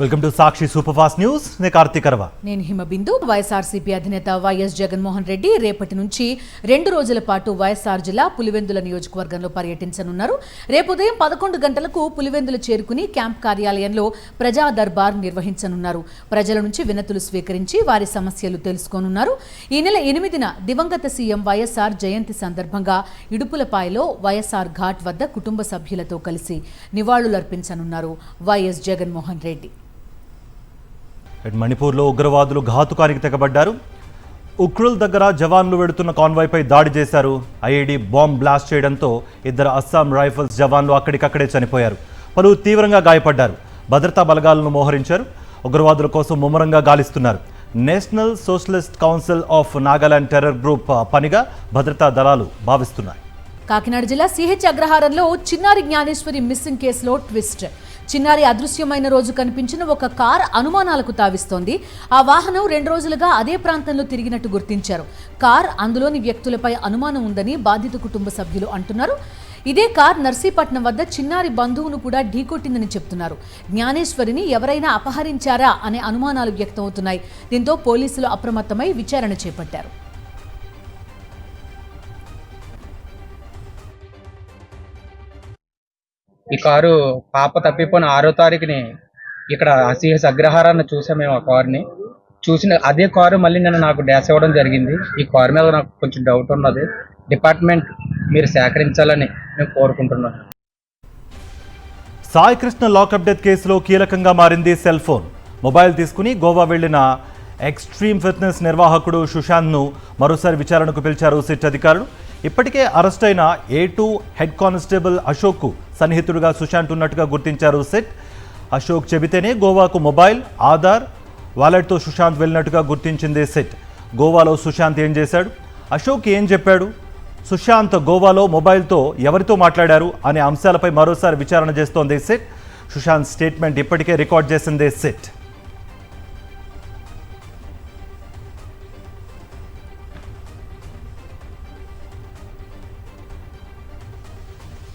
Welcome to Sakshi super fast news. నేను కార్తీక్ అరవ. నేను హిమబిందు. వైఎస్ఆర్సీపీ అధినేత వైఎస్ జగన్మోహన్ రెడ్డి రేపటి నుంచి 2 రోజుల పాటు వైఎస్ఆర్ జిల్లా పులివెందుల నియోజకవర్గంలో పర్యటించనున్నారు. రేపు ఉదయం 11 గంటలకు పులివెందులు చేరుకుని క్యాంప్ కార్యాలయంలో ప్రజా దర్బార్ నిర్వహించనున్నారు. ప్రజల నుంచి వినతులు స్వీకరించి వారి సమస్యలు తెలుసుకోనున్నారు. ఈ నెల 8న దివంగత సీఎం వైఎస్ఆర్ జయంతి సందర్భంగా ఇడుపులపాయలో వైఎస్ఆర్ ఘాట్ వద్ద కుటుంబ సభ్యులతో కలిసి నివాళులర్పించనున్నారు వైఎస్ జగన్మోహన్ రెడ్డి. మణిపూర్లో ఉగ్రవాదులు ఘాతుకానికి తెగబడ్డారు. ఉక్రుల్ దగ్గర జవాన్లు వెడుతున్న కాన్వాయ్పై దాడి చేశారు. ఐఈడీ బాంబ్ బ్లాస్ట్ చేయడంతో 2 అస్సాం రైఫల్స్ జవాన్లు అక్కడికక్కడే చనిపోయారు. పలువురు తీవ్రంగా గాయపడ్డారు. భద్రతా బలగాలను మోహరించారు. ఉగ్రవాదుల కోసం ముమ్మరంగా గాలిస్తున్నారు. National socialist council of Nagaland terror group పనిగా భద్రతా దళాలు భావిస్తున్నాయి. కాకినాడ జిల్లా సిహెచ్ అగ్రహారంలో చిన్నారి జ్ఞానేశ్వరి మిస్సింగ్ కేసులో ట్విస్ట్. చిన్నారి అదృశ్యమైన రోజు కనిపించిన ఒక కార్ అనుమానాలకు తావిస్తోంది. ఆ వాహనం 2 రోజులుగా అదే ప్రాంతంలో తిరిగినట్టు గుర్తించారు. కార్ అందులోని వ్యక్తులపై అనుమానం ఉందని బాధిత కుటుంబ సభ్యులు అంటున్నారు. ఇదే కార్ నర్సీపట్నం వద్ద చిన్నారి బంధువును కూడా ఢీకొట్టిందని చెప్తున్నారు. జ్ఞానేశ్వరిని ఎవరైనా అపహరించారా అనే అనుమానాలు వ్యక్తమవుతున్నాయి. దీంతో పోలీసులు అప్రమత్తమై విచారణ చేపట్టారు. ఈ కారు పాప తప్పిపోయిన 6వ తారీఖుని ఇక్కడ సిఎస్ అగ్రహారాన్ని చూసాం. మేము ఆ కారుని చూసిన అదే కారు మళ్ళీ నేను నాకు డాష్ ఇవ్వడం జరిగింది. ఈ కారు మీద నాకు కొంచెం డౌట్ ఉన్నది. డిపార్ట్మెంట్ మీరు సేకరించాలని నేను కోరుకుంటున్నాను. సాయి కృష్ణ లాకప్ డెత్ కేసులో కీలకంగా మారింది సెల్ ఫోన్. మొబైల్ తీసుకుని గోవా వెళ్లిన ఎక్స్ట్రీమ్ ఫిట్నెస్ నిర్వాహకుడు సుశాంత్ను మరోసారి విచారణకు పిలిచారు సిట్ అధికారులు. ఇప్పటికే అరెస్ట్ అయిన A2 హెడ్ కానిస్టేబుల్ అశోక్కు సన్నిహితుడిగా సుశాంత్ ఉన్నట్టుగా గుర్తించారు సిట్. అశోక్ చెబితేనే గోవాకు మొబైల్, ఆధార్, వాలెట్తో సుశాంత్ వెళ్ళినట్టుగా గుర్తించింది సిట్. గోవాలో సుశాంత్ ఏం చేశాడు, అశోక్ ఏం చెప్పాడు, సుశాంత్ గోవాలో మొబైల్తో ఎవరితో మాట్లాడారు అనే అంశాలపై మరోసారి విచారణ చేస్తోంది సిట్. సుశాంత్ స్టేట్మెంట్ ఇప్పటికే రికార్డ్ చేసింది సిట్.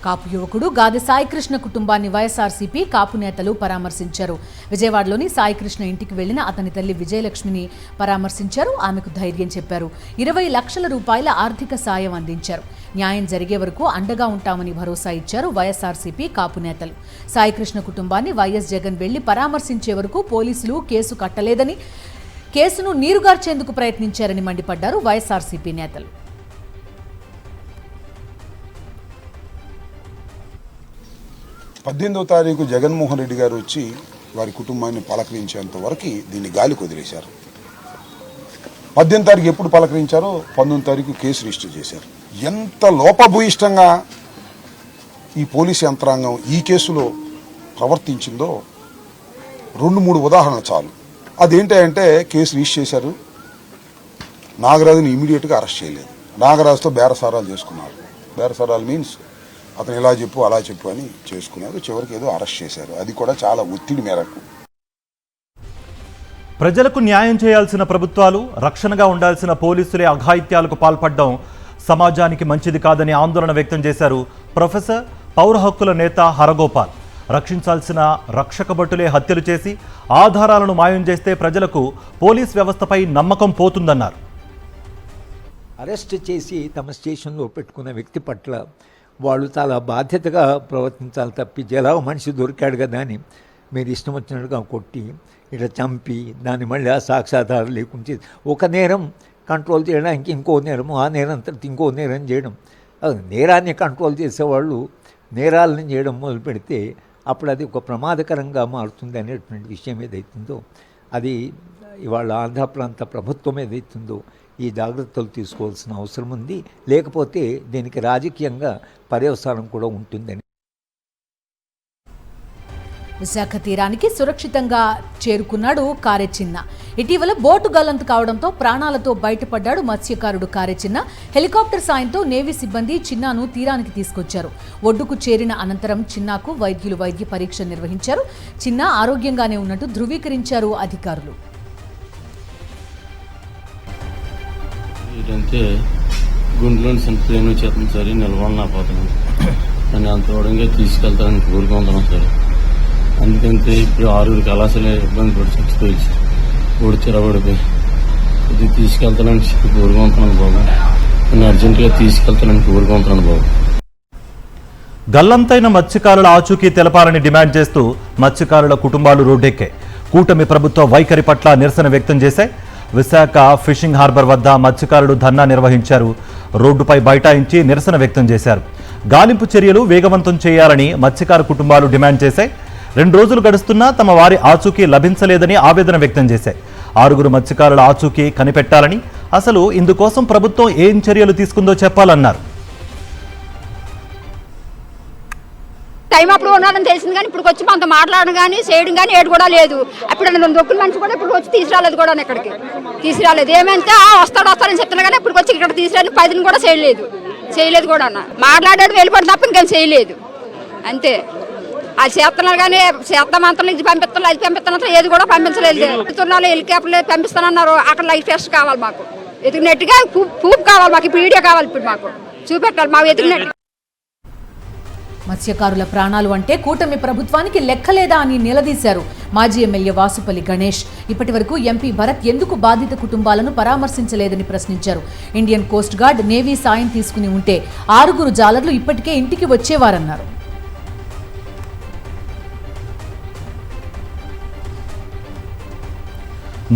కాపు యువకుడు గాది సాయికృష్ణ కుటుంబాన్ని వైఎస్ఆర్సీపీ కాపు నేతలు పరామర్శించారు. విజయవాడలోని సాయికృష్ణ ఇంటికి వెళ్లిన అతని తల్లి విజయలక్ష్మిని పరామర్శించారు. ఆమెకు ధైర్యం చెప్పారు. 20 లక్షల రూపాయల ఆర్థిక సాయం అందించారు. న్యాయం జరిగే వరకు అండగా ఉంటామని భరోసా ఇచ్చారు వైఎస్ఆర్సీపీ కాపు నేతలు. సాయికృష్ణ కుటుంబాన్ని వైఎస్ జగన్ వెళ్లి పరామర్శించే వరకు పోలీసులు కేసు కట్టలేదని, కేసును నీరుగార్చేందుకు ప్రయత్నించారని మండిపడ్డారు వైఎస్ఆర్సీపీ నేతలు. 18వ తారీఖు జగన్మోహన్ రెడ్డి గారు వచ్చి వారి కుటుంబాన్ని పలకరించేంత వరకు దీన్ని గాలికి వదిలేశారు. 18వ తారీఖు ఎప్పుడు పలకరించారో 19వ తారీఖు కేసు రిజిస్టర్ చేశారు. ఎంత లోపభూయిష్టంగా ఈ పోలీసు యంత్రాంగం ఈ కేసులో ప్రవర్తించిందో 2-3 ఉదాహరణలు చాలు. అదేంటంటే కేసు రిజిస్టర్ చేశారు, నాగరాజుని ఇమీడియట్గా అరెస్ట్ చేయలేదు. నాగరాజుతో బేరసారాలు చేసుకున్నారు. బేరసారాలు మీన్స్ అతను ఇలా చెప్పు అలా చెప్పు అని చేసుకున్నారు. చివరికి ఏదో అరెస్ట్ చేశారు. అది కూడా చాలా ఒత్తిడి మేరకు. ప్రజలకు న్యాయం చేయాల్సిన ప్రభుత్వాలు, రక్షణగా ఉండాల్సిన పోలీసులే అఘాయిత్యాలకు పాల్పడడం సమాజానికి మంచిది కాదని ఆందోళన వ్యక్తం చేశారు ప్రొఫెసర్, పౌర హక్కుల నేత హరగోపాల్. రక్షించాల్సిన రక్షక భటులే హత్యలు చేసి ఆధారాలను మాయం చేస్తే ప్రజలకు పోలీస్ వ్యవస్థపై నమ్మకం పోతుందన్నారు. అరెస్ట్ చేసి తమ స్టేషన్లో పెట్టుకున్న వ్యక్తి పట్ల వాళ్ళు చాలా బాధ్యతగా ప్రవర్తించాలి తప్పించి ఎలా మనిషి దొరికాడు కదా అని మీరు ఇష్టం వచ్చినట్టుగా కొట్టి ఇట్లా చంపి దాన్ని మళ్ళీ ఆ సాక్ష్యాధారం లేకుండా ఒక నేరం కంట్రోల్ చేయడానికి ఇంకో నేరం, ఆ నేరం తర్వాత ఇంకో నేరం చేయడం, నేరాన్ని కంట్రోల్ చేసేవాళ్ళు నేరాలను చేయడం మొదలు పెడితే అప్పుడు అది ఒక ప్రమాదకరంగా మారుతుంది అనేటువంటి విషయం ఏదైతుందో అది ఇవాళ ఆంధ్ర ప్రాంత ప్రభుత్వం ఏదైతుందో ఈ జాగ్రత్తలు తీసుకోవాల్సిన అవసరం ఉంది. లేకపోతే దీనికి రాజకీయంగా పర్యవసానం కూడా ఉంటుందని. విశాఖ తీరానికి సురక్షితంగా చేరుకున్నాడు కారెచిన్న. ఇటీవల బోటు గల్లంతు కావడంతో ప్రాణాలతో బయటపడ్డాడు మత్స్యకారుడు కారెచిన్న. హెలికాప్టర్ సాయంతో నేవీ సిబ్బంది చిన్నాను తీరానికి తీసుకొచ్చారు. ఒడ్డుకు చేరిన అనంతరం చిన్నాకు వైద్యులు వైద్య పరీక్ష నిర్వహించారు. చిన్న ఆరోగ్యంగానే ఉన్నట్టు ధృవీకరించారు అధికారులు. ఏంటంటే గుండెలోని ప్లేన్ వచ్చేస్తుంది సార్, నిలబడినా పోతున్నాను. దాన్ని అంత దూరంగా తీసుకెళ్తానని కోరుకుంటున్నాం సార్. అందుకంటే ఇప్పుడు 6 కళాశాల ఇబ్బంది పడి చచ్చిపోయి ఊడి తిరగబడిపోయి ఇది తీసుకెళ్తానని కోరుకుంటున్నాను బాబు. నేను అర్జెంటుగా తీసుకెళ్తానని కోరుకుంటున్నాను బాబు. గల్లంతైన మత్స్యకారుల ఆచూకీ తెలపాలని డిమాండ్ చేస్తూ మత్స్యకారుల కుటుంబాలు రోడ్డెక్కాయి. కూటమి ప్రభుత్వ వైఖరి పట్ల నిరసన వ్యక్తం చేశాయి. విశాఖ ఫిషింగ్ హార్బర్ వద్ద మత్స్యకారులు ధర్నా నిర్వహించారు. రోడ్డుపై బైఠాయించి నిరసన వ్యక్తం చేశారు. గాలింపు చర్యలు వేగవంతం చేయాలని మత్స్యకార కుటుంబాలు డిమాండ్ చేశాయి. 2 రోజులు గడుస్తున్నా తమ వారి ఆచూకీ లభించలేదని ఆవేదన వ్యక్తం చేశాయి. 6 మత్స్యకారుల ఆచూకీ కనిపెట్టాలని, అసలు ఇందుకోసం ప్రభుత్వం ఏం చర్యలు తీసుకుందో చెప్పాలన్నారు. టైం అప్పుడు ఉన్నారని తెలిసింది కానీ ఇప్పుడు వచ్చి మనతో మాట్లాడడం కానీ చేయడం కానీ ఏడు కూడా లేదు. అప్పుడు దొక్కుల మనిషి కూడా ఇప్పుడు వచ్చి తీసుకురాలేదు కూడా, ఇక్కడికి తీసుకురాలేదు. ఏమంటే వస్తాడని చెప్తున్నా కానీ ఇప్పుడు వచ్చి ఇక్కడ తీసుకురాని 10 కూడా చేయలేదు కూడా అన్న. మాట్లాడాడు వెళ్ళిపోవడం తప్ప ఇంకేం చేయలేదు. అంతే. అది చేస్తున్నారు కానీ చేస్తామంతా ఇది పంపిస్తున్నారు, అది పంపిస్తున్నారు, ఏది కూడా పంపించలేదు. హెలికాప్టర్లు పంపిస్తానన్నారు. అక్కడ లైఫ్ టెస్ట్ కావాలి మాకు, ఎదిగినట్టుగా ప్రూఫ్ కావాలి మాకు. ఇప్పుడు వీడియో కావాలి, ఇప్పుడు మాకు చూపెట్టాలి మాకు ఎదిగినట్టు. మత్స్యకారుల ప్రాణాలు అంటే కూటమి ప్రభుత్వానికి లెక్కలేదా అని నిలదీశారు మాజీ ఎమ్మెల్యే వాసుపల్లి గణేష్. ఇప్పటి వరకు ఎంపీ భరత్ ఎందుకు బాధిత కుటుంబాలను పరామర్శించలేదని ప్రశ్నించారు. ఇండియన్ కోస్ట్ గార్డ్, నేవీ సాయం తీసుకుని ఉంటే 6 జాలర్లు ఇప్పటికే ఇంటికి వచ్చేవారన్నారు.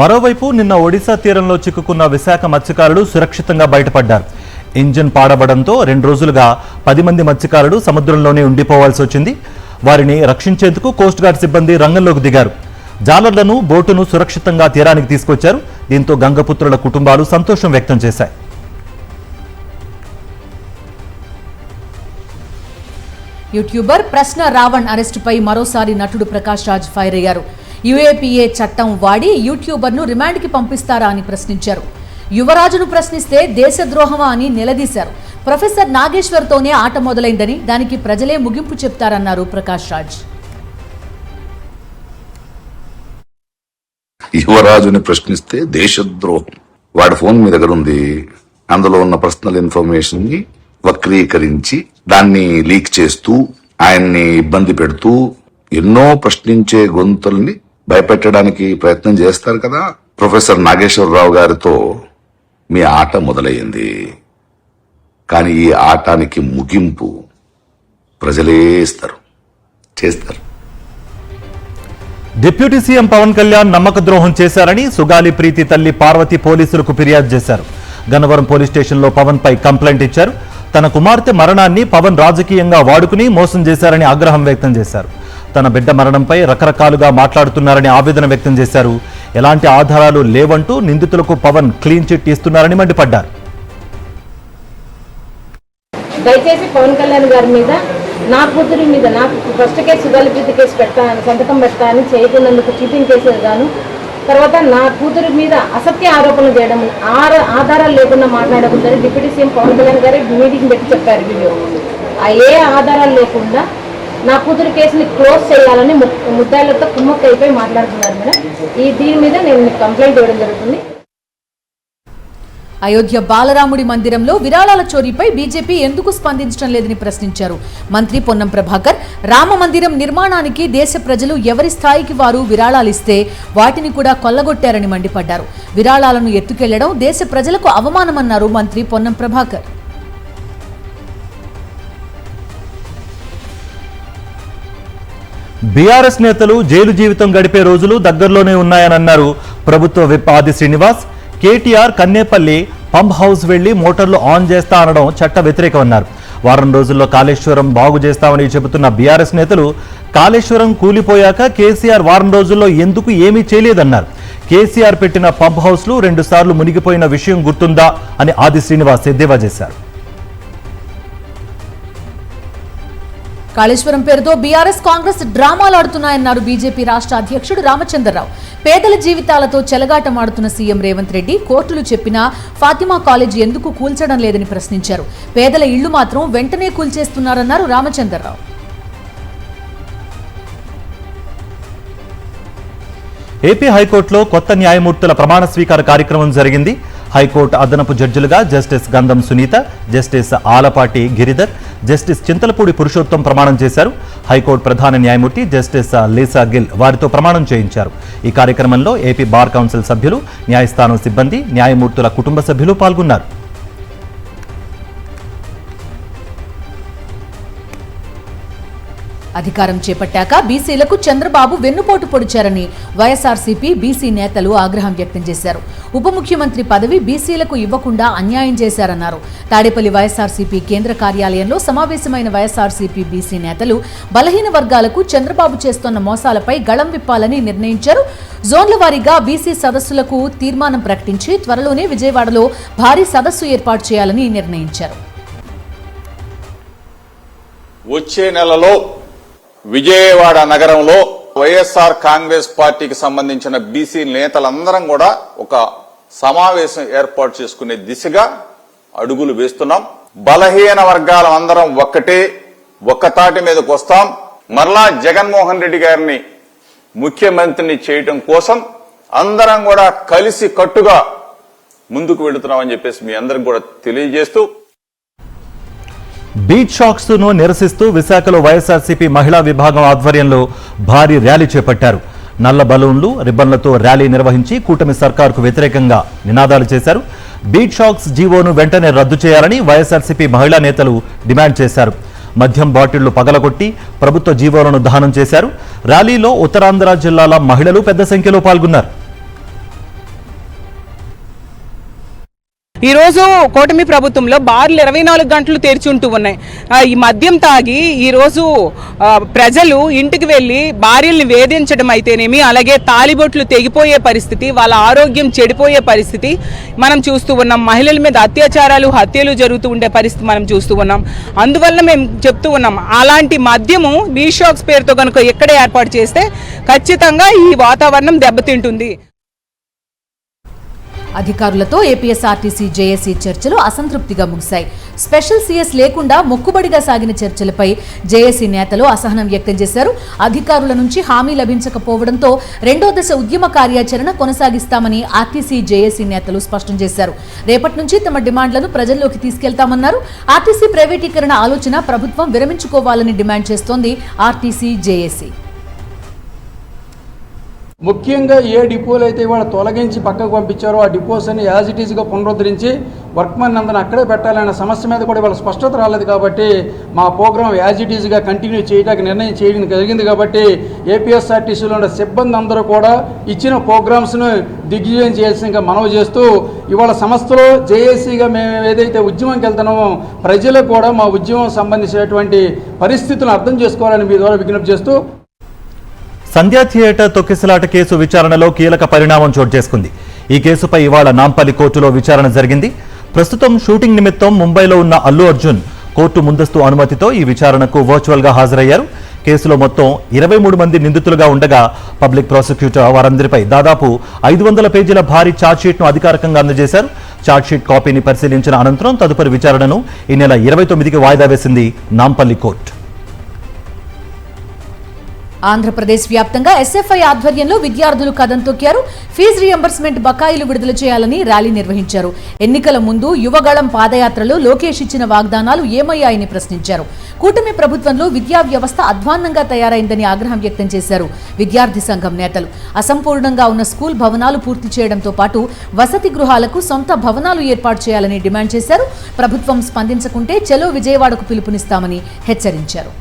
మరోవైపు నిన్న ఒడిశా తీరంలో చిక్కుకున్న విశాఖ మత్స్యకారులు సురక్షితంగా బయటపడ్డారు. ఇంజిన్ పాడబడంతో 2 రోజులుగా 10 మంది మత్స్యకారులు సముద్రంలోనే ఉండిపోవాల్సి వచ్చింది. వారిని రక్షించేందుకు కోస్ట్ గార్డ్ సిబ్బంది రంగంలోకి దిగారు. జాలర్లను, బోటును సురక్షితంగా తీరానికి తీసుకొచ్చారు. దీంతో గంగపుత్రుల కుటుంబాలు సంతోషం వ్యక్తం చేశాయి. యూట్యూబర్ ప్రశ్న రావణ్ అరెస్టుపై మరోసారి నటుడు ప్రకాష్ రాజ్ ఫైర్ అయ్యారు. యుఏపీఏ చట్టం వాడి యూట్యూబర్ను రిమాండ్కి పంపిస్తారా అని ప్రశ్నించారు. యువరాజును ప్రశ్నిస్తే దేశద్రోహమా అని నిలదీశారు. ప్రొఫెసర్ నాగేశ్వర్తోనే ఆట మొదలైందని, దానికి ప్రజలే ముగింపు చెప్తారన్నారు ప్రకాష్ రాజ్. యువరాజుని ప్రశ్నిస్తే దేశద్రోహం. వాడి ఫోన్ మీ దగ్గర ఉంది, అందులో ఉన్న పర్సనల్ ఇన్ఫర్మేషన్ ని వక్రీకరించి దాన్ని లీక్ చేస్తూ ఆయన్ని ఇబ్బంది పెడుతూ ఎన్నో ప్రశ్నించే గొంతుల్ని భయపెట్టడానికి ప్రయత్నం చేస్తారు కదా. ప్రొఫెసర్ నాగేశ్వరరావు గారితో మీ ఆట మొదలయ్యింది. కానీ ఈ ఆటానికి ముగింపు ప్రజలే చేస్తారు. డిప్యూటీ సీఎం పవన్ కళ్యాణ్ నమ్మక ద్రోహం చేశారని సుగాలి ప్రీతి తల్లి పార్వతి పోలీసులకు ఫిర్యాదు చేశారు. గన్నవరం పోలీస్ స్టేషన్లో పవన్ పై కంప్లైంట్ ఇచ్చారు. తన కుమార్తె మరణాన్ని పవన్ రాజకీయంగా వాడుకుని మోసం చేశారని ఆగ్రహం వ్యక్తం చేశారు. తన బిడ్డ మరణంపై రకరకాలుగా మాట్లాడుతున్నారని ఆవేదన వ్యక్తం చేశారు. ఎలాంటి ఆధారాలు లేవంటూ నిందితులకు పవన్ క్లీన్ చిట్ ఇస్తున్నారని మండిపడ్డారు. దయచేసి పవన్ కళ్యాణ్ గారి మీద, నా కూతురి మీద, నాకు ఫస్ట్ కేసు సుగాలి ప్రీతి కేసు సంతకం పెడతానని చేయకున్నందుకు చీటింగ్ కేసు గాను, తర్వాత నా కూతురి మీద అసత్య ఆరోపణలు చేయడం, ఆధారాలు లేకుండా మాట్లాడకూడదని డిప్యూటీ సీఎం పవన్ కళ్యాణ్ గారు మీటింగ్ పెట్టి చెప్పారు. వీడియో ఏ ఆధారాలు లేకుండా నా కూతురు కేసుని క్లోజ్ చేయాలని ముద్దాయిలతో కుమ్మక్క అయిపోయి మాట్లాడుతున్నారు మేడం. దీని మీద నేను మీకు కంప్లైంట్ ఇవ్వడం జరుగుతుంది. అయోధ్య బాలరాముడి మందిరంలో విరాళాల చోరీపై బీజేపీ ఎందుకు స్పందించడం లేదని ప్రశ్నించారు మంత్రి పొన్నం ప్రభాకర్. రామ మందిరం నిర్మాణానికి దేశ ప్రజలు ఎవరి స్థాయికి వారు విరాళాలిస్తే వాటిని కూడా కొల్లగొట్టారని మండిపడ్డారు. విరాళాలను ఎత్తుకెళ్లడం దేశ ప్రజలకు అవమానమన్నారు మంత్రి పొన్నం ప్రభాకర్. బీఆర్ఎస్ నేతలు జైలు జీవితం గడిపే రోజులు దగ్గరలోనే ఉన్నాయనన్నారు ప్రభుత్వ విప్ ఆది శ్రీనివాస్. కేటీఆర్ కన్నేపల్లి పంప్ హౌస్ వెళ్లి మోటార్లు ఆన్ చేస్తా అనడం చట్ట వ్యతిరేకమన్నారు. వారం రోజుల్లో కాళేశ్వరం బాగు చేస్తామని చెబుతున్న బీఆర్ఎస్ నేతలు కాళేశ్వరం కూలిపోయాక కేసీఆర్ వారం రోజుల్లో ఎందుకు ఏమీ చేయలేదన్నారు. కేసీఆర్ పెట్టిన పంప్ హౌస్లు 2 సార్లు మునిగిపోయిన విషయం గుర్తుందా అని ఆది శ్రీనివాస్ ఎద్దేవా చేశారు. కాళేశ్వరం పేరుతో బీఆర్ఎస్ కాంగ్రెస్ డ్రామాలాడుతున్నాయన్నారు బీజేపీ రాష్ట్ర అధ్యక్షుడు రామచంద్రరావు. పేదల జీవితాలతో చెలగాటమాడుతున్న సీఎం రేవంత్ రెడ్డి కోర్టులు చెప్పినా ఫాతిమా కాలేజ్ ఎందుకు కూల్చడం లేదని ప్రశ్నించారు. పేదల ఇళ్లు మాత్రం వెంటనే కూల్చేస్తున్నారన్నారు రామచంద్రరావు. ఏపీ హైకోర్టులో కొత్త న్యాయమూర్తుల ప్రమాణ స్వీకార కార్యక్రమం జరిగింది. హైకోర్టు అదనపు జడ్జిలుగా జస్టిస్ గంధం సునీత, జస్టిస్ ఆలపాటి గిరిధర్, జస్టిస్ చింతలపూడి పురుషోత్తం ప్రమాణం చేశారు. హైకోర్టు ప్రధాన న్యాయమూర్తి జస్టిస్ లీసా గిల్ వారితో ప్రమాణం చేయించారు. ఈ కార్యక్రమంలో ఏపీ బార్ కౌన్సిల్ సభ్యులు, న్యాయస్థానం సిబ్బంది, న్యాయమూర్తుల కుటుంబ సభ్యులు పాల్గొన్నారు. అధికారం చేపట్టాక బీసీలకు చంద్రబాబు వెన్నుపోటు పొడిచారని వైఎస్ఆర్సీపీ బీసీ నేతలు ఆగ్రహం వ్యక్తం చేశారు. ఉప ముఖ్యమంత్రి పదవి బీసీలకు ఇవ్వకుండా అన్యాయం చేశారన్నారు. తాడేపల్లి వైఎస్ఆర్సీపీ కేంద్ర కార్యాలయంలో సమావేశమైన వైఎస్ఆర్సీపీ బీసీ నేతలు బలహీన వర్గాలకు చంద్రబాబు చేస్తున్న మోసాలపై గళం విప్పాలని నిర్ణయించారు. జోన్ల వారీగా బీసీ సదస్సులకు తీర్మానం ప్రకటించి త్వరలోనే విజయవాడలో భారీ సదస్సు ఏర్పాటు చేయాలని నిర్ణయించారు. వచ్చే నెలలో విజయవాడ నగరంలో వైఎస్ఆర్ కాంగ్రెస్ పార్టీకి సంబంధించిన బీసీ నేతలందరం కూడా ఒక సమావేశం ఏర్పాటు చేసుకునే దిశగా అడుగులు వేస్తున్నాం. బలహీన వర్గాల అందరం ఒక్క తాటి మీదకి వస్తాం. మరలా జగన్మోహన్ రెడ్డి గారిని ముఖ్యమంత్రిని చేయటం కోసం అందరం కూడా కలిసి కట్టుగా ముందుకు వెళుతున్నామని చెప్పేసి మీ అందరికి కూడా తెలియజేస్తూ, బీచ్ షాక్స్ ను నిరసిస్తూ విశాఖలో వైఎస్ఆర్సీపీ మహిళా విభాగం ఆధ్వర్యంలో భారీ ర్యాలీ చేపట్టారు. నల్ల బలూన్లు, రిబ్బన్లతో ర్యాలీ నిర్వహించి కూటమి సర్కారుకు వ్యతిరేకంగా నినాదాలు చేశారు. బీచ్ షాక్స్ జీవోను వెంటనే రద్దు చేయాలని వైఎస్ఆర్సీపీ మహిళా నేతలు డిమాండ్ చేశారు. మద్యం బాటిళ్లు పగలగొట్టి ప్రభుత్వ జీవోలను దహనం చేశారు. ర్యాలీలో ఉత్తరాంధ్ర జిల్లాల మహిళలు పెద్ద సంఖ్యలో పాల్గొన్నారు. ఈ రోజు కూటమి ప్రభుత్వంలో బార్లు 24 గంటలు తెరిచి ఉంటూ ఉన్నాయి. ఈ మద్యం తాగి ఈ రోజు ప్రజలు ఇంటికి వెళ్లి భార్యల్ని వేధించడం అయితేనేమి, అలాగే తాలిబొట్లు తెగిపోయే పరిస్థితి, వాళ్ళ ఆరోగ్యం చెడిపోయే పరిస్థితి మనం చూస్తూ ఉన్నాం. మహిళల మీద అత్యాచారాలు, హత్యలు జరుగుతూ ఉండే పరిస్థితి మనం చూస్తూ ఉన్నాం. అందువల్ల మేము చెప్తూ ఉన్నాం, అలాంటి మద్యము బీచ్ షాక్స్ పేరుతో కనుక ఎక్కడ ఏర్పాటు చేస్తే ఖచ్చితంగా ఈ వాతావరణం దెబ్బతింటుంది. అధికారులతో ఏపీఎస్ఆర్టీసీ జేఏసీ చర్చలు అసంతృప్తిగా ముగిశాయి. స్పెషల్ సీఎస్ లేకుండా మొక్కుబడిగా సాగిన చర్చలపై జేఏసీ నేతలు అసహనం వ్యక్తం చేశారు. అధికారుల నుంచి హామీ లభించకపోవడంతో రెండో దశ ఉద్యమ కార్యాచరణ కొనసాగిస్తామని ఆర్టీసీ జేఏసీ నేతలు స్పష్టం చేశారు. రేపటి నుంచి తమ డిమాండ్లను ప్రజల్లోకి తీసుకెళ్తామన్నారు. ఆర్టీసీ ప్రైవేటీకరణ ఆలోచన ప్రభుత్వం విరమించుకోవాలని డిమాండ్ చేస్తోంది ఆర్టీసీ జేఏసీ. ముఖ్యంగా ఏ డిపోలు అయితే ఇవాళ తొలగించి పక్కకు పంపించారో ఆ డిపోస్ అని యాజ్ ఇట్ ఈజ్గా పునరుద్ధరించి వర్క్మెన్ అందరిని అక్కడే పెట్టాలనే సమస్య మీద కూడా ఇవాళ స్పష్టత రాలేదు. కాబట్టి మా ప్రోగ్రాం యాజ్ ఇట్ ఈజ్గా కంటిన్యూ చేయడానికి నిర్ణయం చేయడం జరిగింది. కాబట్టి ఏపీఎస్ఆర్టీసీలో ఉన్న సిబ్బంది అందరూ కూడా ఇచ్చిన ప్రోగ్రామ్స్ను దిగ్విజయం చేయాల్సిందిగా మనవి చేస్తూ, ఇవాళ సంస్థలో జేఏసీగా మేము ఏదైతే ఉద్యమంకి వెళ్తున్నామో ప్రజలకు కూడా మా ఉద్యమం సంబంధించినటువంటి పరిస్థితులను అర్థం చేసుకోవాలని మీ ద్వారా విజ్ఞప్తి చేస్తూ, సంధ్యా థియేటర్ తొక్కిసలాట కేసు విచారణలో కీలక పరిణామం చోటు చేసుకుంది. ఈ కేసుపై ఇవాళ నాంపల్లి కోర్టులో విచారణ జరిగింది. ప్రస్తుతం షూటింగ్ నిమిత్తం ముంబైలో ఉన్న అల్లు అర్జున్ కోర్టు ముందస్తు అనుమతితో ఈ విచారణకు వర్చువల్ గా హాజరయ్యారు. కేసులో మొత్తం 23 మంది నిందితులుగా ఉండగా పబ్లిక్ ప్రాసిక్యూటర్ వారందరిపై దాదాపు 500 పేజీల భారీ ఛార్జ్షీట్ ను అధికారికంగా అందజేశారు. ఛార్జ్షీట్ కాపీని పరిశీలించిన అనంతరం తదుపరి విచారణను ఈ నెల 29కి వాయిదా వేసింది నాంపల్లి కోర్టు. ఆంధ్రప్రదేశ్ వ్యాప్తంగా ఎస్ఎఫ్ఐ ఆధ్వర్యంలో విద్యార్థులు కదం తొక్కారు. ఫీజు రియంబర్స్మెంట్ బకాయిలు విడుదల చేయాలని ర్యాలీ నిర్వహించారు. ఎన్నికల ముందు యువగళం పాదయాత్రలో లోకేష్ ఇచ్చిన వాగ్దానాలు ఏమయ్యాయని ప్రశ్నించారు. కూటమి ప్రభుత్వంలో విద్యా వ్యవస్థ అధ్వాన్నంగా తయారైందని ఆగ్రహం వ్యక్తం చేశారు విద్యార్థి సంఘం నేతలు. అసంపూర్ణంగా ఉన్న స్కూల్ భవనాలు పూర్తి చేయడంతో పాటు వసతి గృహాలకు సొంత భవనాలు ఏర్పాటు చేయాలని డిమాండ్ చేశారు. ప్రభుత్వం స్పందించకుంటే చలో విజయవాడకు పిలుపునిస్తామని హెచ్చరించారు.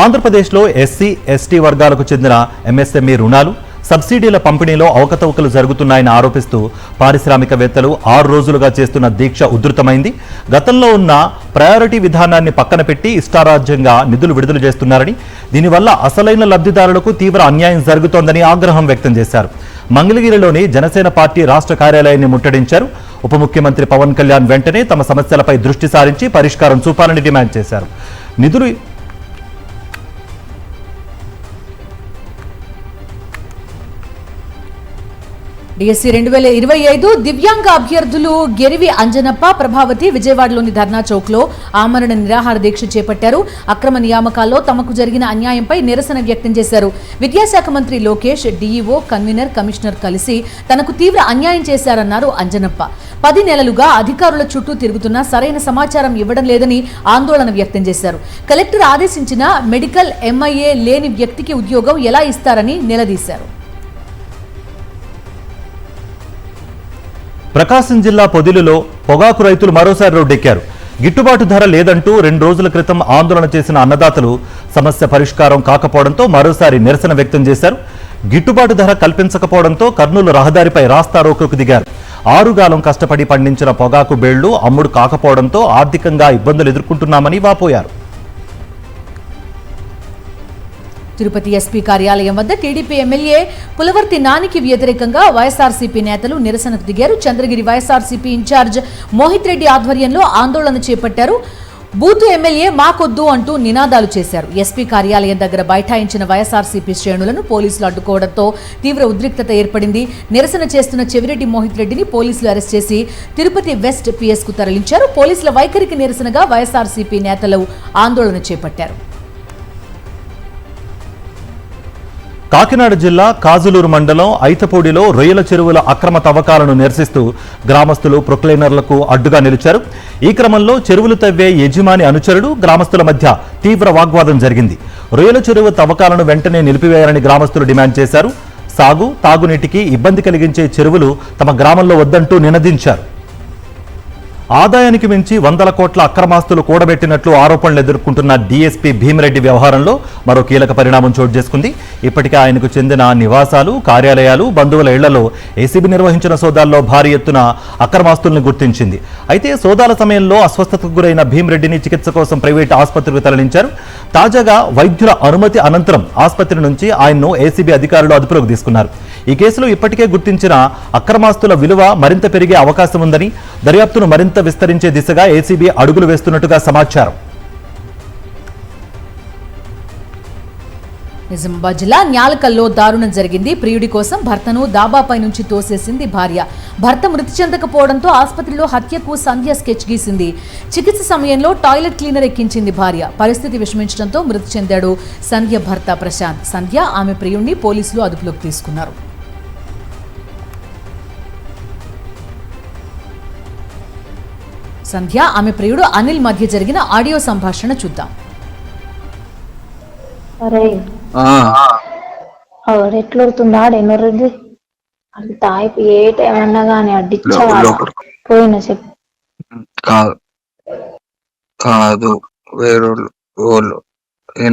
ఆంధ్రప్రదేశ్లో ఎస్సీ, ఎస్టీ వర్గాలకు చెందిన ఎంఎస్ఎంఈ రుణాలు, సబ్సిడీల పంపిణీలో అవకతవకలు జరుగుతున్నాయని ఆరోపిస్తూ పారిశ్రామికవేత్తలు 6 రోజులుగా చేస్తున్న దీక్ష ఉధృతమైంది. గతంలో ఉన్న ప్రయారిటీ విధానాన్ని పక్కన పెట్టి ఇష్టారాజ్యంగా నిధులు విడుదల చేస్తున్నారని, దీనివల్ల అసలైన లబ్ధిదారులకు తీవ్ర అన్యాయం జరుగుతోందని ఆగ్రహం వ్యక్తం చేశారు. మంగళగిరిలోని జనసేన పార్టీ రాష్ట్ర కార్యాలయాన్ని ముట్టడించారు. ఉప ముఖ్యమంత్రి పవన్ కళ్యాణ్ వెంటనే తమ సమస్యలపై దృష్టి సారించి పరిష్కారం చూపాలని డిమాండ్ చేశారు. డిఎస్సి 2025 దివ్యాంగ అభ్యర్థులు గెరివి అంజనప్ప, ప్రభావతి విజయవాడలోని ధర్నా చౌక్లో ఆమరణ నిరాహార దీక్ష చేపట్టారు. అక్రమ నియామకాల్లో తమకు జరిగిన అన్యాయంపై నిరసన వ్యక్తం చేశారు. విద్యాశాఖ మంత్రి లోకేష్, డీఈఓ, కన్వీనర్, కమిషనర్ కలిసి తనకు తీవ్ర అన్యాయం చేశారన్నారు అంజనప్ప. 10 నెలలుగా అధికారుల చుట్టూ తిరుగుతున్నా సరైన సమాచారం ఇవ్వడం లేదని ఆందోళన వ్యక్తం చేశారు. కలెక్టర్ ఆదేశించిన మెడికల్ ఎంఐఏ లేని వ్యక్తికి ఉద్యోగం ఎలా ఇస్తారని నిలదీశారు. ప్రకాశం జిల్లా పొదిలిలో పొగాకు రైతులు మరోసారి రోడ్డెక్కారు. గిట్టుబాటు ధర లేదంటూ 2 రోజుల క్రితం ఆందోళన చేసిన అన్నదాతలు సమస్య పరిష్కారం కాకపోవడంతో మరోసారి నిరసన వ్యక్తం చేశారు. గిట్టుబాటు ధర కల్పించకపోవడంతో కర్నూలు రహదారిపై రాస్తారోకోకు దిగారు. 6 గాలం కష్టపడి పండించిన పొగాకు బేళ్లు అమ్ముడు కాకపోవడంతో ఆర్థికంగా ఇబ్బందులు ఎదుర్కొంటున్నామని వాపోయారు. తిరుపతి ఎస్పీ కార్యాలయం వద్ద టీడీపీ ఎమ్మెల్యే పులవర్తి నానికి వ్యతిరేకంగా వైఎస్ఆర్సీపీ నేతలు నిరసనకు దిగారు. చంద్రగిరి వైఎస్ఆర్సీపీ ఇన్ఛార్జ్ మోహిత్ రెడ్డి ఆధ్వర్యంలో ఆందోళన చేపట్టారు. బూతు ఎమ్మెల్యే మాకొద్దు అంటూ నినాదాలు చేశారు. ఎస్పీ కార్యాలయం దగ్గర బైఠాయించిన వైఎస్ఆర్సీపీ శ్రేణులను పోలీసులు అడ్డుకోవడంతో తీవ్ర ఉద్రిక్తత ఏర్పడింది. నిరసన చేస్తున్న చెవిరెడ్డి మోహిత్ రెడ్డిని పోలీసులు అరెస్ట్ చేసి తిరుపతి వెస్ట్ పిఎస్కు తరలించారు. పోలీసుల వైఖరికి నిరసనగా వైఎస్ఆర్సీపీ నేతలు ఆందోళన చేపట్టారు. కాకినాడ జిల్లా కాజులూరు మండలం ఐతపూడిలో రొయ్యల చెరువుల అక్రమ తవ్వకాలను నిరసిస్తూ గ్రామస్తులు ప్రొక్లైనర్లకు అడ్డుగా నిలిచారు. ఈ క్రమంలో చెరువులు తవ్వే యజమాని అనుచరుడు గ్రామస్తుల మధ్య తీవ్ర వాగ్వాదం జరిగింది. రొయ్యల చెరువు తవ్వకాలను వెంటనే నిలిపివేయాలని గ్రామస్తులు డిమాండ్ చేశారు. సాగు, తాగునీటికి ఇబ్బంది కలిగించే చెరువులు తమ గ్రామంలో వద్దంటూ నినదించారు. ఆదాయానికి మించి 100 కోట్ల అక్రమాస్తులు కూడబెట్టినట్లు ఆరోపణలు ఎదుర్కొంటున్న డీఎస్పీ భీమిరెడ్డి వ్యవహారంలో మరో కీలక పరిణామం చోటు చేసుకుంది. ఇప్పటికే ఆయనకు చెందిన నివాసాలు, కార్యాలయాలు, బంధువుల ఇళ్లలో ఏసీబీ నిర్వహించిన సోదాల్లో భారీ ఎత్తున అక్రమాస్తుల్ని గుర్తించింది. అయితే సోదాల సమయంలో అస్వస్థతకు గురైన భీమిరెడ్డిని చికిత్స కోసం ప్రైవేట్ ఆసుపత్రికి తరలించారు. తాజాగా వైద్యుల అనుమతి అనంతరం ఆసుపత్రి నుంచి ఆయన్ను ఏసీబీ అధికారులు అదుపులోకి తీసుకున్నారు. ఈ కేసులో ఇప్పటికే గుర్తించిన అక్రమాస్తుల విలువ మరింత పెరిగే అవకాశం ఉందని, దర్యాప్తును మరింత విస్తరించే దిశగా ఏసీబీ అడుగులు వేస్తున్నట్టుగా సమాచారం. నిజామాబాద్ జిల్లా న్యాలకల్లో దారుణం జరిగింది. ప్రియుడి కోసం భర్తను దాబాపై నుంచి తోసేసింది భార్య. భర్త మృతి చెందకపోవడంతో ఆసుపత్రిలో హత్యకు సంధ్య స్కెచ్ గీసింది. చికిత్స సమయంలో టాయిలెట్ క్లీనర్ ఎక్కించింది భార్య. పరిస్థితి విషమించడంతో మృతి చెందాడు సంధ్య భర్త ప్రశాంత్. సంధ్య, ఆమె ప్రియుడిని పోలీసులు అదుపులోకి తీసుకున్నారు. సంధ్య, ఆమె ప్రియుడు అనిల్ మధ్య జరిగిన ఆడియో సంభాషణ చూద్దాం. ఎట్లొడుతుందా ఎన్నోది అది తాయి ఏ టైం అన్నా గానీ అడ్డిచ్చా పోయిన చెప్పు. కాదు వేరోళ్ళు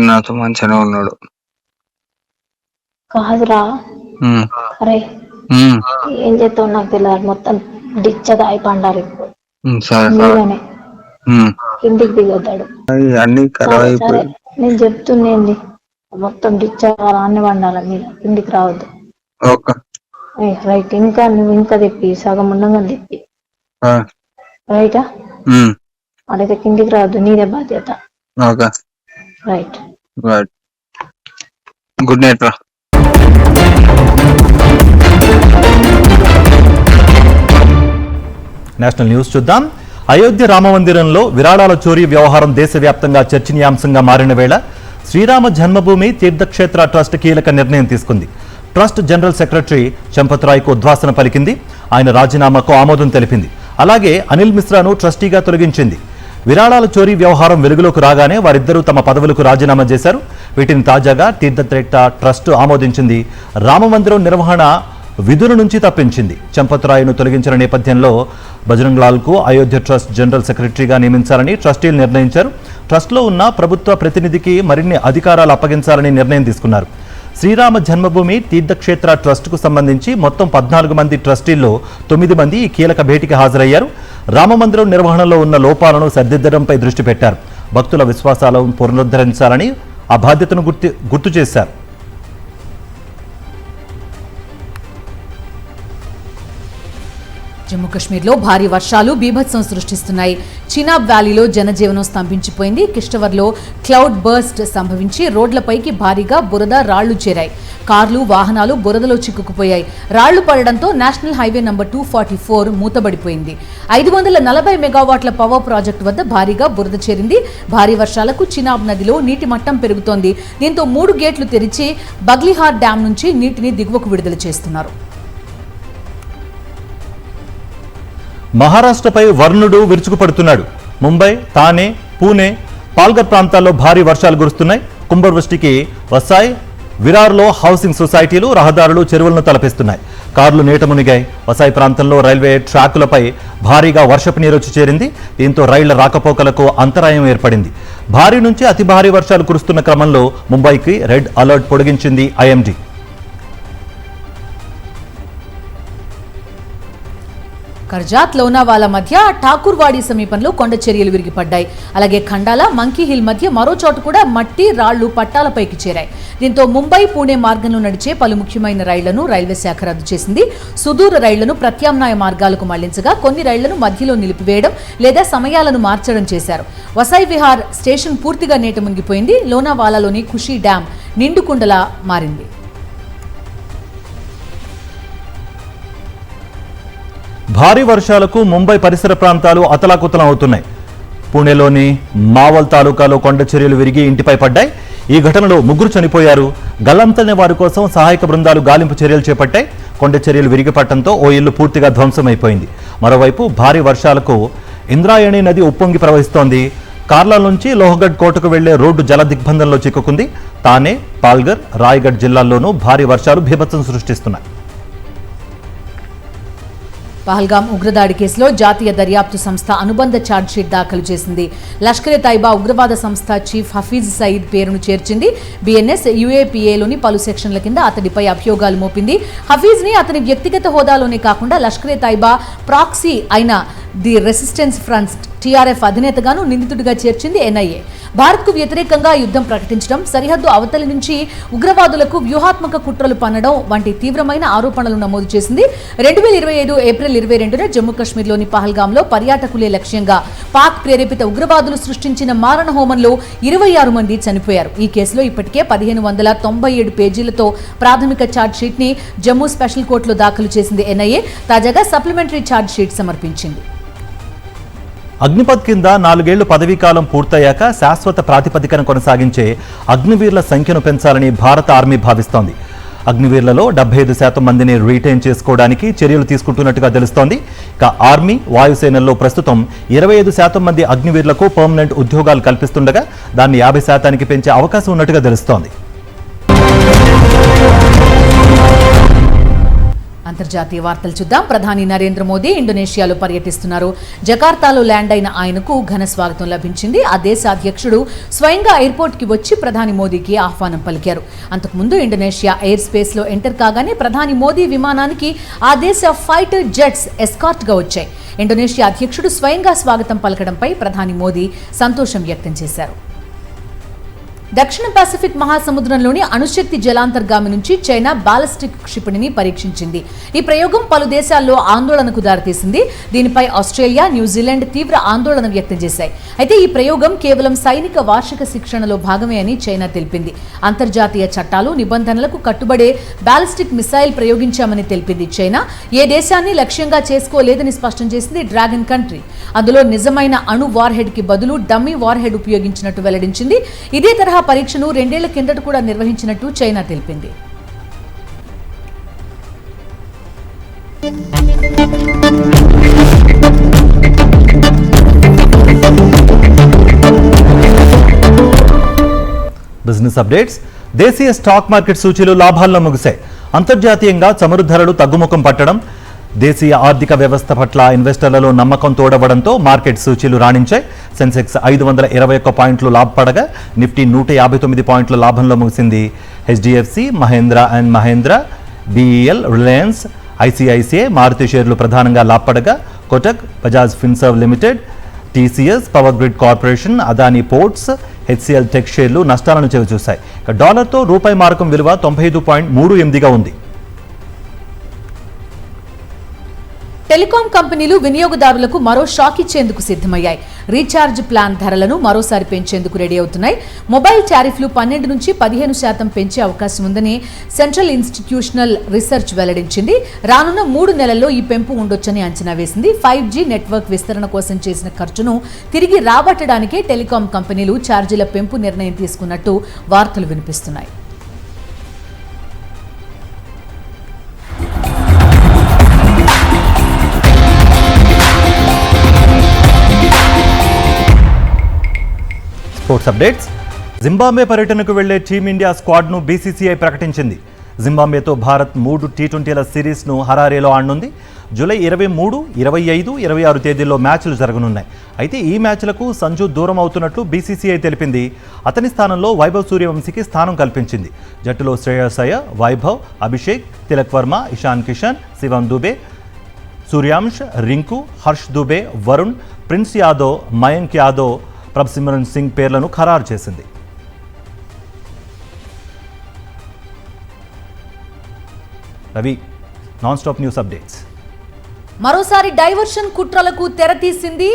నాతో మంచిగానే ఉన్నాడు. కాదురా, అరే ఏం చేస్తావు నాకు తెలియదు. మొత్తం డిచ్చ తాయి పండాలి నీలోనే కిందికి దిగొద్దాడు. నేను చెప్తుండేంది, మొత్తం డిచ్చ అన్ని పండాలి మీద, కిందికి రావద్దు. రైట్. ఇంకా నువ్వు ఇంకా తెప్పి సగం ఉండగా తెప్పి రైటా. అడైతే కిందికి రావద్దు, నీదే బాధ్యత. రైట్. గుడ్ నైట్ రా. నేషనల్ న్యూస్ చూద్దాం. అయోధ్య రామమందిరంలో విరాళాల చోరీ వ్యవహారం దేశవ్యాప్తంగా చర్చనీయాంశంగా మారిన వేళ శ్రీరామ జన్మభూమి తీర్థక్షేత్ర ట్రస్ట్ కీలక నిర్ణయం తీసుకుంది. ట్రస్ట్ జనరల్ సెక్రటరీ చంపత్ రాయ్కు ఉద్వాసన పలికింది. ఆయన రాజీనామాకు ఆమోదం తెలిపింది. అలాగే అనిల్ మిశ్రాను ట్రస్టీగా తొలగించింది. విరాళాల చోరీ వ్యవహారం వెలుగులోకి రాగానే వారిద్దరూ తమ పదవులకు రాజీనామా చేశారు. వీటిని తాజాగా తీర్థక్షేత్ర ట్రస్ట్ ఆమోదించింది. రామమందిరం నిర్వహణ విధుల నుంచి తప్పించింది. చంపత్ రాయ్ను తొలగించిన నేపథ్యంలో బజరంగ్ లాల్కు అయోధ్య ట్రస్ట్ జనరల్ సెక్రటరీగా నియమించాలని ట్రస్టీలు నిర్ణయించారు. ట్రస్ట్లో ఉన్న ప్రభుత్వ ప్రతినిధికి మరిన్ని అధికారాలు అప్పగించాలని నిర్ణయం తీసుకున్నారు. శ్రీరామ జన్మభూమి తీర్థక్షేత్ర ట్రస్టుకు సంబంధించి మొత్తం 14 మంది ట్రస్టీల్లో 9 మంది ఈ కీలక భేటీకి హాజరయ్యారు. రామమందిరం నిర్వహణలో ఉన్న లోపాలను సరిదిద్దడంపై దృష్టి పెట్టారు. భక్తుల విశ్వాసాలను పునరుద్ధరించాలని ఆ బాధ్యతను గుర్తు చేశారు. జమ్మూ కాశ్మీర్లో భారీ వర్షాలు బీభత్సం సృష్టిస్తున్నాయి. చినాబ్ వ్యాలీలో జనజీవనం స్తంభించిపోయింది. కిష్టవర్లో క్లౌడ్ బర్స్ట్ సంభవించి రోడ్లపైకి భారీగా బురద రాళ్లు చేరాయి. కార్లు, వాహనాలు బురదలో చిక్కుకుపోయాయి. రాళ్లు పడడంతో నేషనల్ హైవే నంబర్ 244 మూతబడిపోయింది. 540 మెగావాట్ల పవర్ ప్రాజెక్టు వద్ద భారీగా బురద చేరింది. భారీ వర్షాలకు చినాబ్ నదిలో నీటి మట్టం పెరుగుతోంది. దీంతో 3 గేట్లు తెరిచి బగ్లిహార్ డ్యాం నుంచి నీటిని దిగువకు విడుదల చేస్తున్నారు. మహారాష్ట్రపై వర్ణుడు విరుచుకుపడుతున్నాడు. ముంబై, థానే, పూణే, పాల్ఘర్ ప్రాంతాల్లో భారీ వర్షాలు కురుస్తున్నాయి. కుంభవృష్టికి వసాయ్, విరార్లో హౌసింగ్ సొసైటీలు, రహదారులు, చెరువులను తలపిస్తున్నాయి. కార్లు నీట మునిగాయి. వసాయ్ ప్రాంతంలో రైల్వే ట్రాకులపై భారీగా వర్షపు నీరు వచ్చి చేరింది. దీంతో రైళ్ల రాకపోకలకు అంతరాయం ఏర్పడింది. భారీ నుంచి అతి భారీ వర్షాలు కురుస్తున్న క్రమంలో ముంబైకి రెడ్ అలర్ట్ పొడిగించింది ఐఎండీ. కర్జాత్, లోనావాలా మధ్య ఠాకూర్వాడి సమీపంలో కొండ చర్యలు విరిగిపడ్డాయి. అలాగే ఖండాల, మంకీ హిల్ మధ్య మరో చోట కూడా మట్టి, రాళ్లు పట్టాలపైకి చేరాయి. దీంతో ముంబై, పూణే మార్గంలో నడిచే పలు ముఖ్యమైన రైళ్లను రైల్వే శాఖ రద్దు చేసింది. సుదూర రైళ్లను ప్రత్యామ్నాయ మార్గాలకు మళ్లించగా కొన్ని రైళ్లను మధ్యలో నిలిపివేయడం లేదా సమయాలను మార్చడం చేశారు. వసాయ్ విహార్ స్టేషన్ పూర్తిగా నీట మునిగిపోయింది. లోనావాలాలోని ఖుషీ డ్యాం నిండుకుండలా మారింది. భారీ వర్షాలకు ముంబై పరిసర ప్రాంతాలు అతలాకుతలం అవుతున్నాయి. పూణేలోని మావల్ తాలూకాలో కొండ చర్యలు విరిగి ఇంటిపై పడ్డాయి. ఈ ఘటనలో 3 చనిపోయారు. గల్లంతైన వారి కోసం సహాయక బృందాలు గాలింపు చర్యలు చేపట్టాయి. కొండ చర్యలు విరిగిపడటంతో ఓ ఇల్లు పూర్తిగా ధ్వంసమైపోయింది. మరోవైపు భారీ వర్షాలకు ఇంద్రాయణి నది ఉప్పొంగి ప్రవహిస్తోంది. కార్ల నుంచి లోహగఢ్ కోటకు వెళ్లే రోడ్డు జల దిగ్బంధంలో చిక్కుకుంది. తానే, పాల్ఘర్, రాయ్గఢ్ జిల్లాల్లోనూ భారీ వర్షాలు బీభత్సం సృష్టిస్తున్నాయి. పహల్గాం ఉగ్రదాడి కేసులో జాతీయ దర్యాప్తు సంస్థ అనుబంధ ఛార్జ్షీట్ దాఖలు చేసింది. లష్కరే తైబా ఉగ్రవాద సంస్థ చీఫ్ హఫీజ్ సయీద్ పేరును చేర్చింది. బిఎన్ఎస్, యుఏపీఏలోని పలు సెక్షన్ల కింద అతడిపై అభియోగాలు మోపింది. హఫీజ్ని అతని వ్యక్తిగత హోదాలోనే కాకుండా లష్కరే తైబా ప్రాక్సీ అయిన ది రెసిస్టెన్స్ ఫ్రంట్ టీఆర్ఎఫ్ అధినేతగాను నిందితుడిగా చేర్చింది ఎన్ఐఏ. భారత్కు వ్యతిరేకంగా యుద్ధం ప్రకటించడం, సరిహద్దు అవతలి నుంచి ఉగ్రవాదులకు వ్యూహాత్మక కుట్రలు పన్నడం వంటి తీవ్రమైన ఆరోపణలు నమోదు చేసింది. 2025 ఏప్రిల్ 22న జమ్మూ కాశ్మీర్లోని పహల్గాంలో పర్యాటకులే లక్ష్యంగా పాక్ ప్రేరేపిత ఉగ్రవాదులు సృష్టించిన మారణ హోమంలో 26 మంది చనిపోయారు. ఈ కేసులో ఇప్పటికే 1597 పేజీలతో ప్రాథమిక ఛార్జ్షీట్ ని జమ్మూ స్పెషల్ కోర్టులో దాఖలు చేసింది ఎన్ఐఏ. తాజాగా సప్లిమెంటరీ ఛార్జ్షీట్ సమర్పించింది. అగ్నిపథ్ కింద 4 ఏళ్లు పదవీకాలం పూర్తయ్యాక శాశ్వత ప్రాతిపదికన కొనసాగించే అగ్నివీర్ల సంఖ్యను పెంచాలని భారత ఆర్మీ భావిస్తోంది. అగ్నివీర్లలో 75% మందిని రీటైన్ చేసుకోవడానికి చర్యలు తీసుకుంటున్నట్టుగా తెలుస్తోంది. ఇక ఆర్మీ, వాయుసేనల్లో ప్రస్తుతం 25% మంది అగ్నివీర్లకు పర్మనెంట్ ఉద్యోగాలు కల్పిస్తుండగా దాన్ని 50%కి పెంచే అవకాశం ఉన్నట్టుగా తెలుస్తోంది. అంతర్జాతీయ వార్తలు చూద్దాం. ప్రధాని నరేంద్ర మోదీ ఇండోనేషియాలో పర్యటిస్తున్నారు. జకార్తాలో ల్యాండ్ అయిన ఆయనకు ఘన స్వాగతం లభించింది. ఆ దేశ అధ్యక్షుడు స్వయంగా ఎయిర్పోర్ట్కి వచ్చి ప్రధాని మోదీకి ఆహ్వానం పలికారు. అంతకుముందు ఇండోనేషియా ఎయిర్ స్పేస్ లో ఎంటర్ కాగానే ప్రధాని మోదీ విమానానికి ఆ దేశ ఫైటర్ జెట్స్ ఎస్కార్ట్ గా వచ్చాయి. ఇండోనేషియా అధ్యక్షుడు స్వయంగా స్వాగతం పలకడంపై ప్రధాని మోదీ సంతోషం వ్యక్తం చేశారు. దక్షిణ పసిఫిక్ మహాసముద్రంలోని అణుశక్తి జలాంతర్గామి నుంచి చైనా బాలిస్టిక్ క్షిపణిని పరీక్షించింది. ఈ ప్రయోగం పలు దేశాల్లో ఆందోళనకు దారితీసింది. దీనిపై ఆస్ట్రేలియా, న్యూజిలాండ్ తీవ్ర ఆందోళన వ్యక్తం చేశాయి. అయితే ఈ ప్రయోగం కేవలం సైనిక వార్షిక శిక్షణలో భాగమే అని చైనా తెలిపింది. అంతర్జాతీయ చట్టాలు, నిబంధనలకు కట్టుబడే బాలిస్టిక్ మిసైల్ ప్రయోగించామని తెలిపింది చైనా. ఏ దేశాన్ని లక్ష్యంగా చేసుకోలేదని స్పష్టం చేసింది డ్రాగన్ కంట్రీ. అందులో నిజమైన అణు వార్హెడ్ కి బదులు డమ్మీ వార్హెడ్ ఉపయోగించినట్టు వెల్లడించింది. ఇదే తరహా పరీక్షను 2 ఏళ్ల కిందట కూడా నిర్వహించినట్టు చైనా తెలిపింది. Business updates. దేశీయ స్టాక్ మార్కెట్ సూచీలు లాభాల్లో ముగిశాయి. అంతర్జాతీయంగా చమురు ధరలు తగ్గుముఖం పట్టడం, దేశీయ ఆర్థిక వ్యవస్థ పట్ల ఇన్వెస్టర్లలో నమ్మకం తోడవడంతో మార్కెట్ సూచీలు రాణించాయి. సెన్సెక్స్ 521 పాయింట్లు లాభపడగా నిఫ్టీ 159 పాయింట్ల లాభంలో ముగిసింది. HDFC, Mahindra and Mahindra, BEL, Reliance, ICICI, Maruti షేర్లు ప్రధానంగా లాభపడగా Kotak, Bajaj Finserv limited, TCS, power grid corporation, Adani ports, HCL tech షేర్లు నష్టాలను చవిచూశాయి. డాలర్తో రూపాయి మారకం విలువ 95.38గా ఉంది. టెలికాం కంపెనీలు వినియోగదారులకు మరో షాక్ ఇచ్చేందుకు సిద్ధమయ్యాయి. రీఛార్జ్ ప్లాన్ ధరలను మరోసారి పెంచేందుకు రెడీ అవుతున్నాయి. మొబైల్ టారిఫ్లు 12 నుంచి 15% పెంచే అవకాశం ఉందని సెంట్రల్ ఇన్స్టిట్యూషనల్ రీసెర్చ్ వెల్లడించింది. రానున్న 3 నెలల్లో ఈ పెంపు ఉండొచ్చని అంచనా వేసింది. 5G నెట్వర్క్ విస్తరణ కోసం చేసిన ఖర్చును తిరిగి రాబట్టడానికే టెలికాం కంపెనీలు ఛార్జీల పెంపు నిర్ణయం తీసుకున్నట్టు వార్తలు వినిపిస్తున్నాయి. Sports updates. జింబాబ్వే పర్యటనకు వెళ్లే టీమిండియా స్క్వాడ్ను బీసీసీఐ ప్రకటించింది. జింబాబ్వేతో భారత్ 3 టీ20ల సిరీస్ను హరారేలో ఆడనుంది. జూలై 23, 25, 26 తేదీల్లో మ్యాచ్లు జరగనున్నాయి. అయితే ఈ మ్యాచ్లకు సంజు దూరం అవుతున్నట్లు బీసీసీఐ తెలిపింది. అతని స్థానంలో వైభవ్ సూర్యవంశీకి స్థానం కల్పించింది. జట్టులో శ్రేయస్ అయ్యర్, వైభవ్, అభిషేక్, తిలక్ వర్మ, ఇషాన్ కిషన్, శివం దుబే, సూర్యాంష్, రింకు, హర్ష్ దుబే, వరుణ్, ప్రిన్స్ యాదవ్, మయాంక్ యాదవ్, ప్రభసిమరన్ సింగ్ పేర్లను ఖరారు చేసింది. Ravi, non stop news updates. మరోసారి డైవర్షన్ కుట్రలకు తెరతీసింది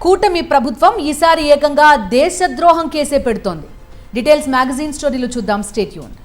కూటమి ప్రభుత్వం. ఈసారి ఏకంగా దేశద్రోహం కేసే పెడుతోంది. డీటెయిల్స్ మ్యాగజైన్ స్టోరీలో చూద్దాం. Stay tuned.